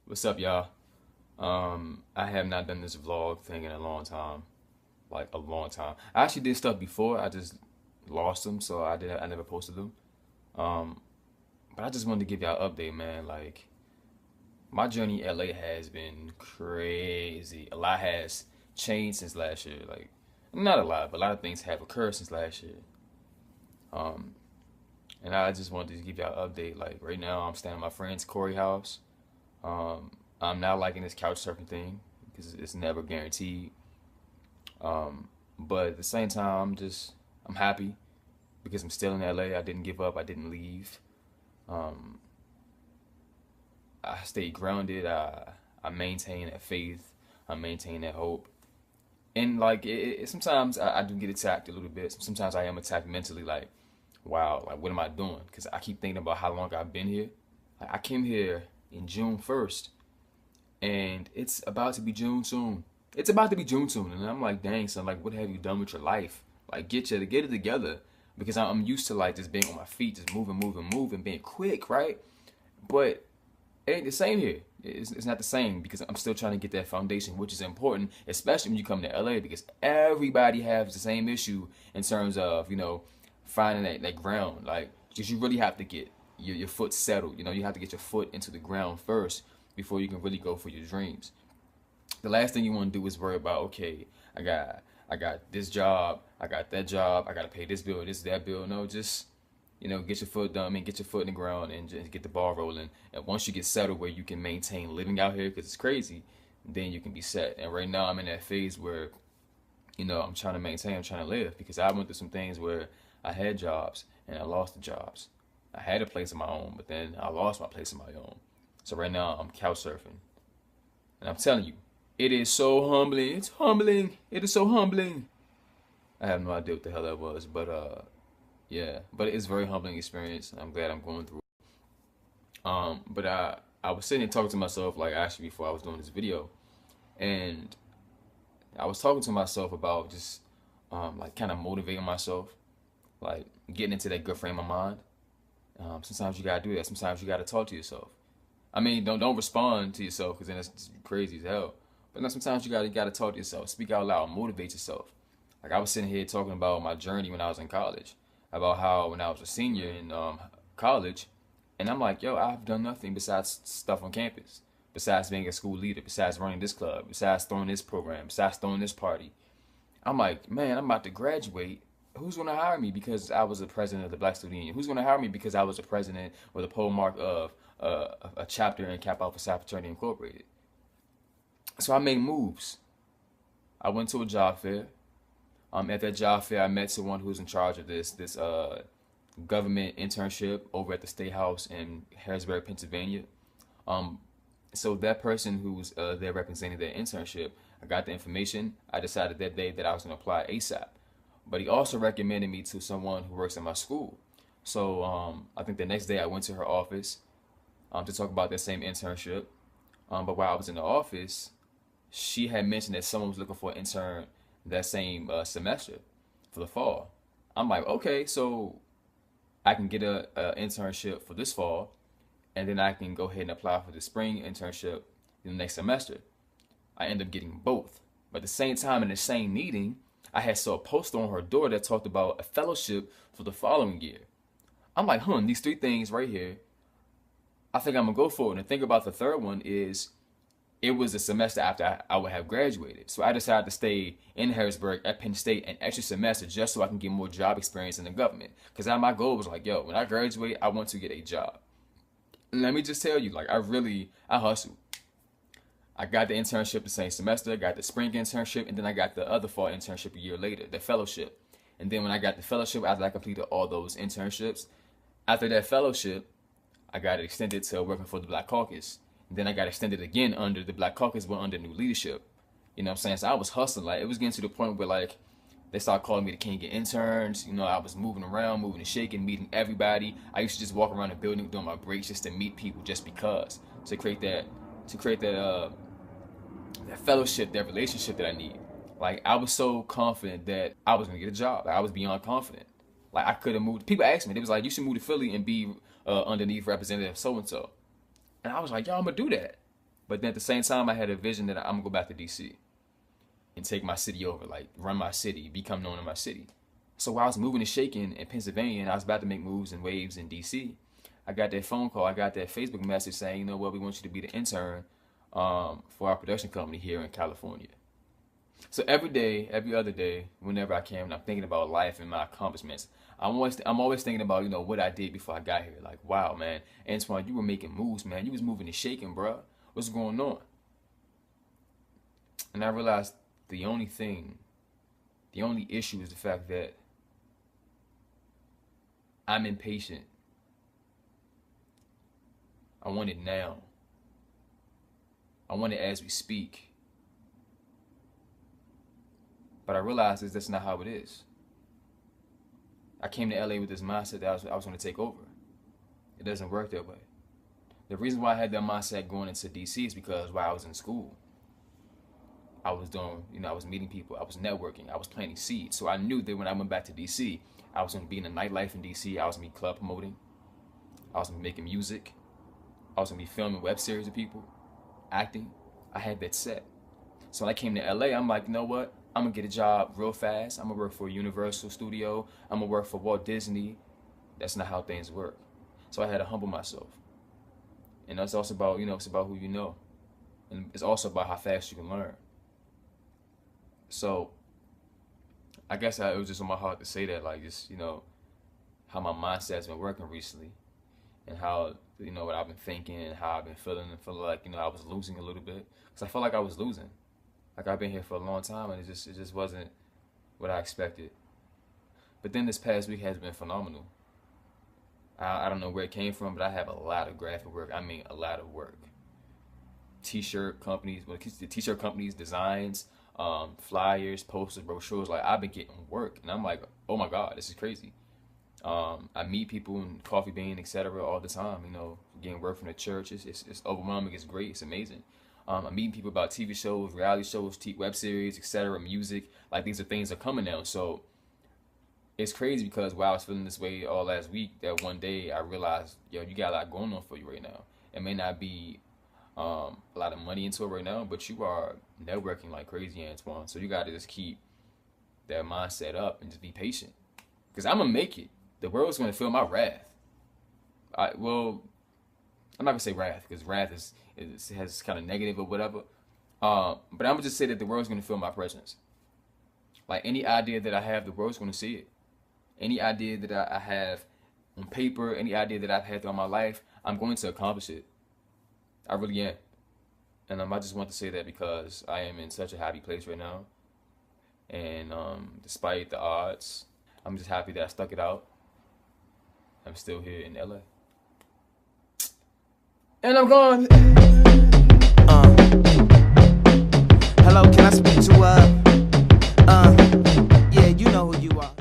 What's up, y'all? I have not done this vlog thing in a long time, like a long time. I actually did stuff before. I just lost them, so I never posted them. Um, but I just wanted to give y'all an update, man. Like my journey in LA has been crazy. A lot has changed since last year. Like not a lot, but a lot of things have occurred since last year. Um, and I just wanted to give y'all an update. Like right now, I'm staying at my friend's Corey house. Um, I'm not liking this couch surfing thing because it's never guaranteed. Um, but at the same time, I'm happy because I'm still in LA. I didn't give up. I didn't leave. Um, I stayed grounded. I maintain that faith. I maintain that hope. And like sometimes I do get attacked a little bit. Sometimes I am attacked mentally. Like, wow, like what am I doing? Because I keep thinking about how long I've been here. Like, I came here in June 1st, and it's about to be June soon. It's about to be June soon, and I'm like, dang, son, like, what have you done with your life? Like, get it together, because I'm used to like just being on my feet, just moving, being quick, right? But it ain't the same here. It's not the same because I'm still trying to get that foundation, which is important, especially when you come to LA, because everybody has the same issue in terms of finding that ground, like because you really have to get your foot settled. You have to get your foot into the ground first before you can really go for your dreams. The last thing you want to do is worry about, okay, I got this job, I got that job, I got to pay this bill, this that bill. No, just get your foot done, get your foot in the ground and just get the ball rolling. And once you get settled where you can maintain living out here, because it's crazy, then you can be set. And right now I'm in that phase where I'm trying to maintain, I'm trying to live, because I went through some things where I had jobs and I lost the jobs. I had a place of my own, but then I lost my place of my own. So right now I'm couch surfing. And I'm telling you, it is so humbling. It's humbling. It is so humbling. I have no idea what the hell that was, but yeah. But it's a very humbling experience. I'm glad I'm going through it. But I was sitting and talking to myself, like actually before I was doing this video, and I was talking to myself about just like kind of motivating myself, like getting into that good frame of mind. Sometimes you gotta do that. Sometimes you gotta talk to yourself. I mean, don't respond to yourself because then it's crazy as hell. But then sometimes you gotta talk to yourself, speak out loud, motivate yourself. Like I was sitting here talking about my journey when I was in college, about how when I was a senior in college, and I'm like, yo, I've done nothing besides stuff on campus, besides being a school leader, besides running this club, besides throwing this program, besides throwing this party. I'm like, man, I'm about to graduate. Who's going to hire me because I was the president of the Black Student Union? Who's going to hire me because I was the president or the pole mark of a chapter in Kappa Alpha Psi Fraternity Incorporated? So I made moves. I went to a job fair. At that job fair, I met someone who was in charge of this government internship over at the State House in Harrisburg, Pennsylvania. Um, so that person who was there representing their internship, I got the information. I decided that day that I was going to apply ASAP. But he also recommended me to someone who works at my school. So I think the next day I went to her office to talk about that same internship. But while I was in the office, she had mentioned that someone was looking for an intern that same semester for the fall. I'm like, okay, so I can get a internship for this fall, and then I can go ahead and apply for the spring internship in the next semester. I end up getting both. But at the same time, in the same meeting, I had saw a poster on her door that talked about a fellowship for the following year. I'm like, these three things right here, I think I'm gonna go for it. And the thing about the third one is it was a semester after I would have graduated. So I decided to stay in Harrisburg at Penn State an extra semester just so I can get more job experience in the government. Because my goal was like, yo, when I graduate, I want to get a job. And let me just tell you, like, I hustled. I got the internship the same semester, I got the spring internship, and then I got the other fall internship a year later, the fellowship. And then when I got the fellowship, after I completed all those internships, after that fellowship, I got extended to working for the Black Caucus. And then I got extended again under the Black Caucus, but under new leadership. You know what I'm saying? So I was hustling. Like, it was getting to the point where, like, they started calling me the king of interns. I was moving around, moving and shaking, meeting everybody. I used to just walk around the building doing my breaks just to meet people just because. To create that fellowship, that relationship that I need. Like, I was so confident that I was gonna get a job. Like, I was beyond confident. Like, I could have moved. People asked me, they was like, you should move to Philly and be underneath Representative so and so. And I was like, yo, I'm gonna do that. But then at the same time, I had a vision that I'm gonna go back to DC and take my city over, like run my city, become known in my city. So while I was moving and shaking in Pennsylvania and I was about to make moves and waves in DC, I got that phone call, I got that Facebook message saying, you know what, we want you to be the intern for our production company here in California. So every day, every other day, whenever I can, when I'm thinking about life and my accomplishments, I'm always thinking about, you know, what I did before I got here. Like, wow, man, Antoine, you were making moves, man. You was moving and shaking, bro. What's going on? And I realized the only issue is the fact that I'm impatient. I want it now. I want it as we speak. But I realized that's not how it is. I came to LA with this mindset that I was going to take over. It doesn't work that way. The reason why I had that mindset going into DC is because while I was in school, I was doing, you know, I was meeting people, I was networking, I was planting seeds. So I knew that when I went back to DC, I was going to be in the nightlife in DC. I was going to be club promoting. I was going to be making music. I was going to be filming web series with people, acting. I had that set. So when I came to LA, I'm like, you know what? I'm going to get a job real fast. I'm going to work for a Universal Studio. I'm going to work for Walt Disney. That's not how things work. So I had to humble myself. And that's also about, you know, it's about who you know. And it's also about how fast you can learn. So I guess it was just on my heart to say that, like, just, you know, how my mindset's been working recently and how, you know, what I've been thinking and how I've been feeling and feel like, you know, I was losing a little bit. Because I felt like I was losing. Like, I've been here for a long time and it just wasn't what I expected. But then this past week has been phenomenal. I don't know where it came from, but I have a lot of graphic work. I mean, a lot of work. T-shirt companies, designs, flyers, posters, brochures. Like, I've been getting work, and I'm like, oh my God, this is crazy. I meet people in Coffee Bean, etc. all the time. You know, getting work from the church. It's overwhelming. It's great. It's amazing. I'm meeting people about TV shows, reality shows, web series, etc. Music. Like, these are things that are coming now. So it's crazy because while I was feeling this way all last week, that one day I realized, yo, you got a lot going on for you right now. It may not be a lot of money into it right now, but you are networking like crazy, Antoine. So you got to just keep that mindset up and just be patient. Because I'm going to make it. The world's going to feel my wrath. I'm not going to say wrath, because wrath has kind of negative or whatever. But I'm going to just say that the world's going to feel my presence. Like, any idea that I have, the world's going to see it. Any idea that I have on paper, any idea that I've had throughout my life, I'm going to accomplish it. I really am. And I just want to say that because I am in such a happy place right now. And despite the odds, I'm just happy that I stuck it out. I'm still here in LA. And I'm gone.